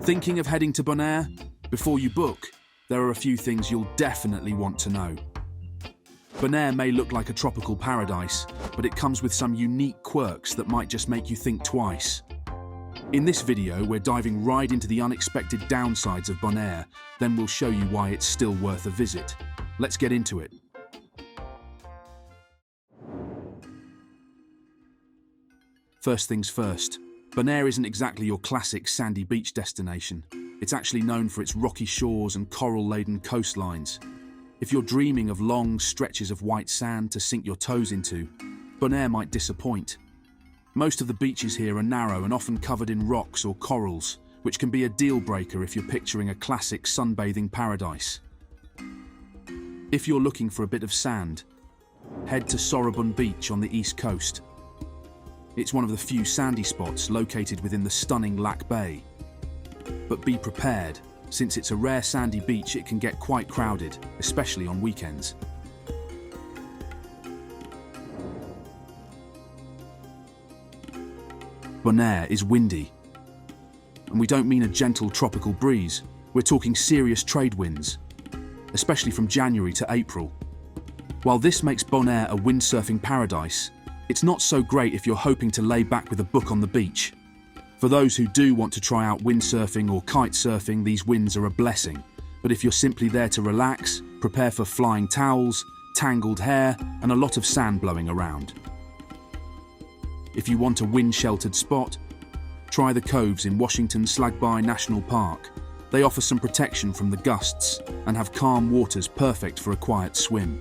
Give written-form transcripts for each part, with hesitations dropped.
Thinking of heading to Bonaire? Before you book, there are a few things you'll definitely want to know. Bonaire may look like a tropical paradise, but it comes with some unique quirks that might just make you think twice. In this video, we're diving right into the unexpected downsides of Bonaire, then we'll show you why it's still worth a visit. Let's get into it. First things first, Bonaire isn't exactly your classic sandy beach destination. It's actually known for its rocky shores and coral-laden coastlines. If you're dreaming of long stretches of white sand to sink your toes into, Bonaire might disappoint. Most of the beaches here are narrow and often covered in rocks or corals, which can be a deal-breaker if you're picturing a classic sunbathing paradise. If you're looking for a bit of sand, head to Sorobun Beach on the east coast. It's one of the few sandy spots located within the stunning Lac Bay. But be prepared, since it's a rare sandy beach, it can get quite crowded, especially on weekends. Bonaire is windy. And we don't mean a gentle tropical breeze, we're talking serious trade winds, especially from January to April. While this makes Bonaire a windsurfing paradise, it's not so great if you're hoping to lay back with a book on the beach. For those who do want to try out windsurfing or kite surfing, these winds are a blessing. But if you're simply there to relax, prepare for flying towels, tangled hair, and a lot of sand blowing around. If you want a wind-sheltered spot, try the coves in Washington's Slagby National Park. They offer some protection from the gusts and have calm waters perfect for a quiet swim.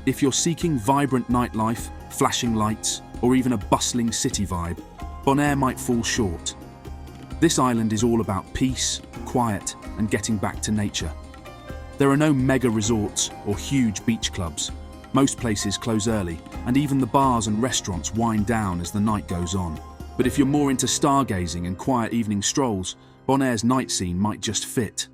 If you're seeking vibrant nightlife, flashing lights, or even a bustling city vibe, Bonaire might fall short. This island is all about peace, quiet, and getting back to nature. There are no mega resorts or huge beach clubs. Most places close early, and even the bars and restaurants wind down as the night goes on. But if you're more into stargazing and quiet evening strolls, Bonaire's night scene might just fit.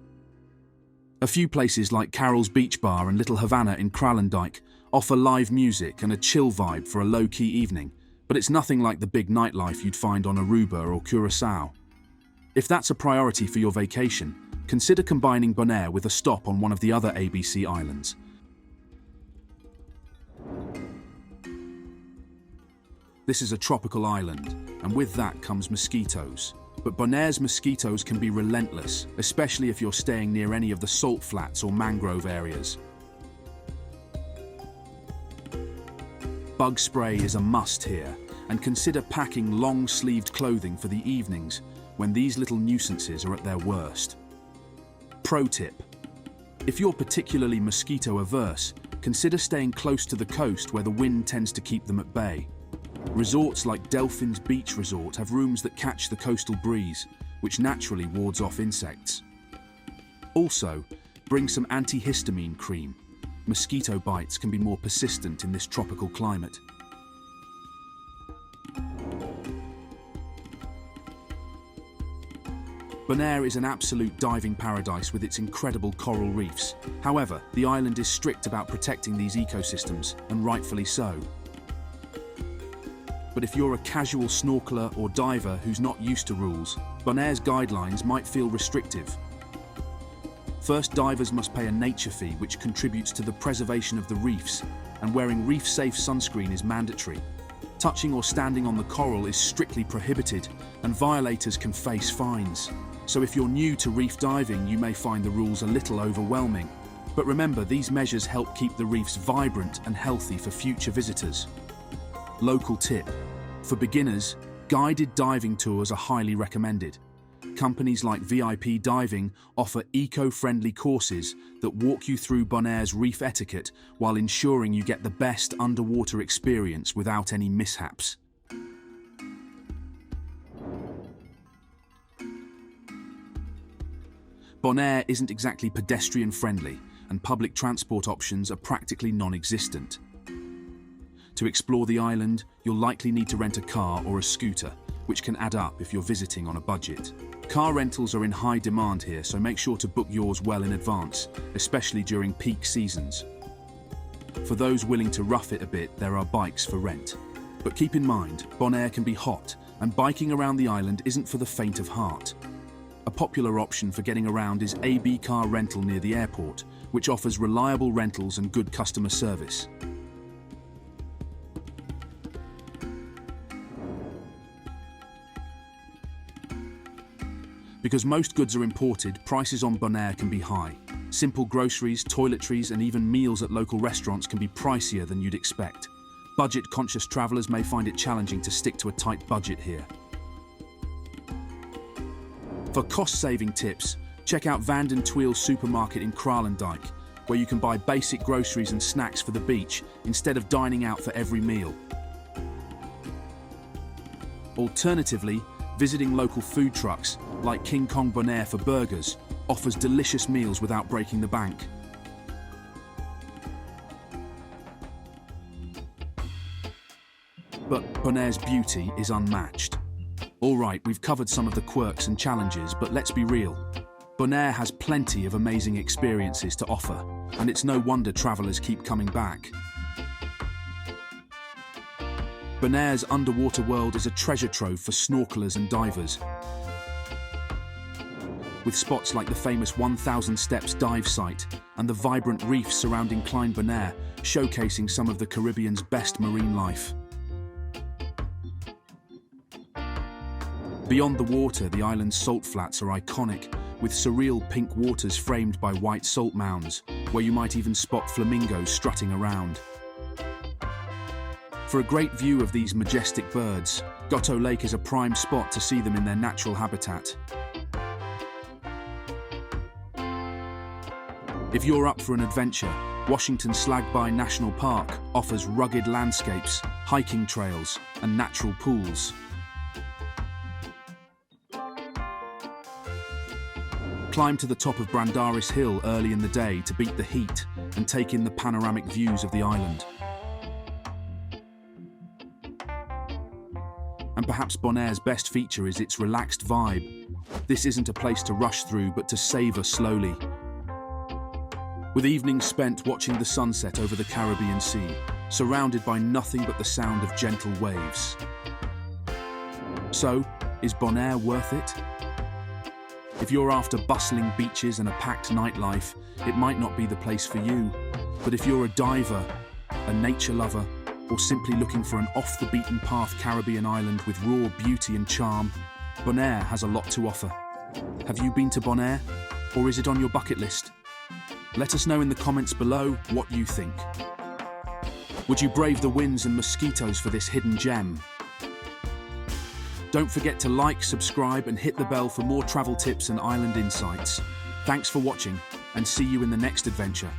A few places like Carol's Beach Bar and Little Havana in Kralendijk offer live music and a chill vibe for a low-key evening, but it's nothing like the big nightlife you'd find on Aruba or Curaçao. If that's a priority for your vacation, consider combining Bonaire with a stop on one of the other ABC islands. This is a tropical island, and with that comes mosquitoes. But Bonaire's mosquitoes can be relentless, especially if you're staying near any of the salt flats or mangrove areas. Bug spray is a must here, and consider packing long-sleeved clothing for the evenings when these little nuisances are at their worst. Pro tip: if you're particularly mosquito-averse, consider staying close to the coast where the wind tends to keep them at bay. Resorts like Delphin's Beach Resort have rooms that catch the coastal breeze, which naturally wards off insects. Also, bring some antihistamine cream. Mosquito bites can be more persistent in this tropical climate. Bonaire is an absolute diving paradise with its incredible coral reefs. However, the island is strict about protecting these ecosystems, and rightfully so. But if you're a casual snorkeler or diver who's not used to rules, Bonaire's guidelines might feel restrictive. First, divers must pay a nature fee which contributes to the preservation of the reefs, and wearing reef-safe sunscreen is mandatory. Touching or standing on the coral is strictly prohibited, and violators can face fines. So if you're new to reef diving, you may find the rules a little overwhelming. But remember, these measures help keep the reefs vibrant and healthy for future visitors. Local tip: for beginners, guided diving tours are highly recommended. Companies like VIP Diving offer eco-friendly courses that walk you through Bonaire's reef etiquette while ensuring you get the best underwater experience without any mishaps. Bonaire isn't exactly pedestrian-friendly, and public transport options are practically non-existent. To explore the island, you'll likely need to rent a car or a scooter, which can add up if you're visiting on a budget. Car rentals are in high demand here, so make sure to book yours well in advance, especially during peak seasons. For those willing to rough it a bit, there are bikes for rent. But keep in mind, Bonaire can be hot, and biking around the island isn't for the faint of heart. A popular option for getting around is AB car rental near the airport, which offers reliable rentals and good customer service. Because most goods are imported, prices on Bonaire can be high. Simple groceries, toiletries, and even meals at local restaurants can be pricier than you'd expect. Budget-conscious travelers may find it challenging to stick to a tight budget here. For cost-saving tips, check out Van den Tweel's supermarket in Kralendijk, where you can buy basic groceries and snacks for the beach instead of dining out for every meal. Alternatively, visiting local food trucks, like King Kong Bonaire for burgers, offers delicious meals without breaking the bank. But Bonaire's beauty is unmatched. Alright, we've covered some of the quirks and challenges, but let's be real. Bonaire has plenty of amazing experiences to offer, and it's no wonder travelers keep coming back. Bonaire's underwater world is a treasure trove for snorkelers and divers, with spots like the famous 1,000 Steps dive site and the vibrant reefs surrounding Klein Bonaire, showcasing some of the Caribbean's best marine life. Beyond the water, the island's salt flats are iconic, with surreal pink waters framed by white salt mounds, where you might even spot flamingos strutting around. For a great view of these majestic birds, Gotto Lake is a prime spot to see them in their natural habitat. If you're up for an adventure, Washington Slagby National Park offers rugged landscapes, hiking trails, and natural pools. Climb to the top of Brandaris Hill early in the day to beat the heat and take in the panoramic views of the island. And perhaps Bonaire's best feature is its relaxed vibe. This isn't a place to rush through, but to savor slowly. With evenings spent watching the sunset over the Caribbean Sea, surrounded by nothing but the sound of gentle waves. So, is Bonaire worth it? If you're after bustling beaches and a packed nightlife, it might not be the place for you. But if you're a diver, a nature lover, or simply looking for an off-the-beaten-path Caribbean island with raw beauty and charm, Bonaire has a lot to offer. Have you been to Bonaire, or is it on your bucket list? Let us know in the comments below what you think. Would you brave the winds and mosquitoes for this hidden gem? Don't forget to like, subscribe, and hit the bell for more travel tips and island insights. Thanks for watching, and see you in the next adventure.